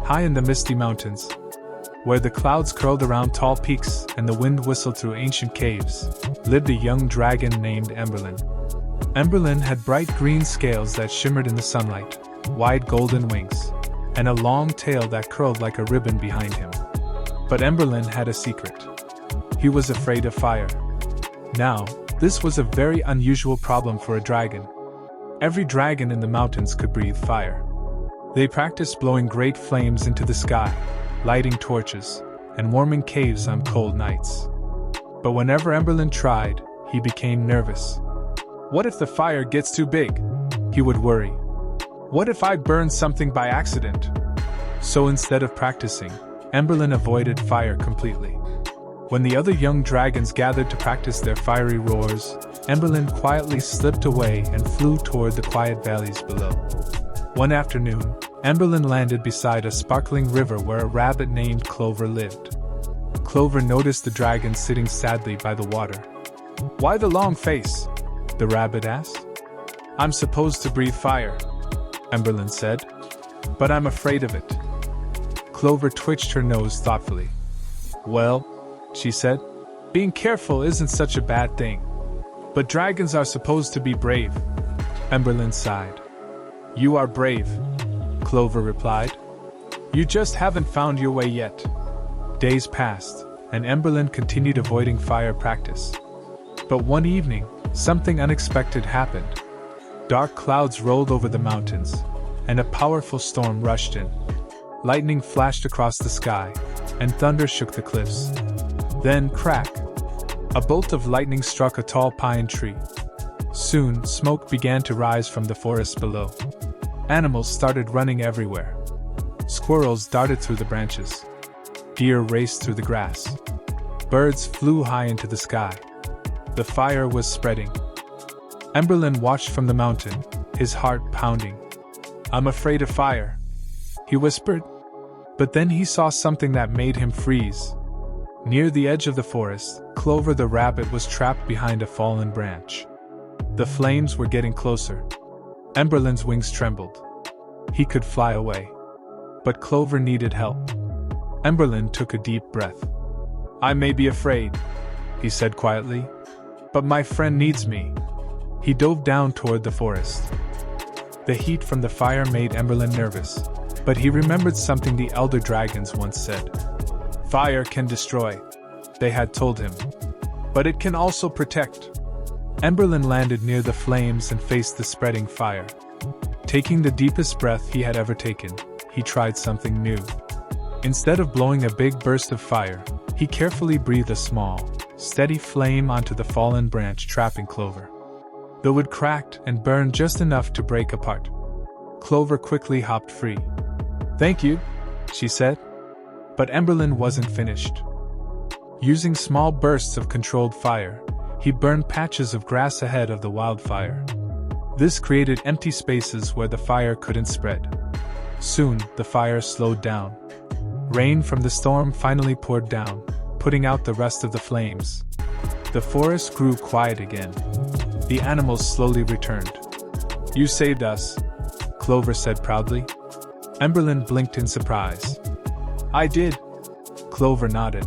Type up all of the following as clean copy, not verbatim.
High in the misty mountains, where the clouds curled around tall peaks and the wind whistled through ancient caves, lived a young dragon named Emberlin. Emberlin had bright green scales that shimmered in the sunlight, wide golden wings, and a long tail that curled like a ribbon behind him. But Emberlin had a secret. He was afraid of fire. Now, this was a very unusual problem for a dragon. Every dragon in the mountains could breathe fire. They practiced blowing great flames into the sky, lighting torches, and warming caves on cold nights. But whenever Emberlin tried, he became nervous. What if the fire gets too big? He would worry. What if I burn something by accident? So instead of practicing, Emberlin avoided fire completely. When the other young dragons gathered to practice their fiery roars, Emberlin quietly slipped away and flew toward the quiet valleys below. One afternoon, Emberlin landed beside a sparkling river where a rabbit named Clover lived. Clover noticed the dragon sitting sadly by the water. "Why the long face?" the rabbit asked. "I'm supposed to breathe fire," Emberlin said, "but I'm afraid of it." Clover twitched her nose thoughtfully. "Well," she said, "being careful isn't such a bad thing. But dragons are supposed to be brave." Emberlin sighed. "You are brave," Clover replied. "You just haven't found your way yet." Days passed, and Emberlin continued avoiding fire practice. But one evening, something unexpected happened. Dark clouds rolled over the mountains, and a powerful storm rushed in. Lightning flashed across the sky, and thunder shook the cliffs. Then, crack! A bolt of lightning struck a tall pine tree. Soon, smoke began to rise from the forest below. Animals started running everywhere. Squirrels darted through the branches. Deer raced through the grass. Birds flew high into the sky. The fire was spreading. Emberlin watched from the mountain, his heart pounding. "I'm afraid of fire," he whispered. But then he saw something that made him freeze. Near the edge of the forest, Clover the rabbit was trapped behind a fallen branch. The flames were getting closer. Emberlin's wings trembled. He could fly away. But Clover needed help. Emberlin took a deep breath. "I may be afraid," he said quietly, "but my friend needs me." He dove down toward the forest. The heat from the fire made Emberlin nervous, but he remembered something the elder dragons once said. "Fire can destroy," they had told him, "but it can also protect." Emberlin landed near the flames and faced the spreading fire. Taking the deepest breath he had ever taken, he tried something new. Instead of blowing a big burst of fire, he carefully breathed a small, steady flame onto the fallen branch trapping Clover. The wood cracked and burned just enough to break apart. Clover quickly hopped free. "Thank you," she said. But Emberlin wasn't finished. Using small bursts of controlled fire, he burned patches of grass ahead of the wildfire. This created empty spaces where the fire couldn't spread. Soon, the fire slowed down. Rain from the storm finally poured down, putting out the rest of the flames. The forest grew quiet again. The animals slowly returned. "You saved us," Clover said proudly. Emberlin blinked in surprise. "I did," Clover nodded.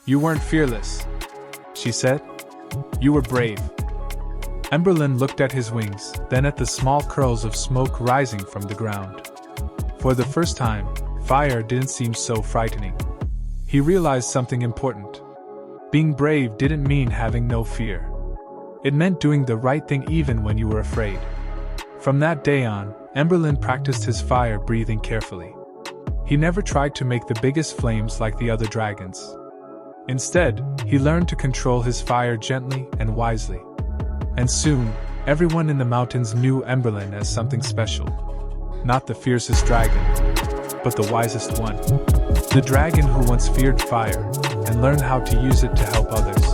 "You weren't fearless," she said. "You were brave." Emberlin looked at his wings, then at the small curls of smoke rising from the ground. For the first time, fire didn't seem so frightening. He realized something important. Being brave didn't mean having no fear. It meant doing the right thing even when you were afraid. From that day on, Emberlin practiced his fire breathing carefully. He never tried to make the biggest flames like the other dragons. Instead, he learned to control his fire gently and wisely. And soon, everyone in the mountains knew Emberlin as something special. Not the fiercest dragon, but the wisest one. The dragon who once feared fire and learned how to use it to help others.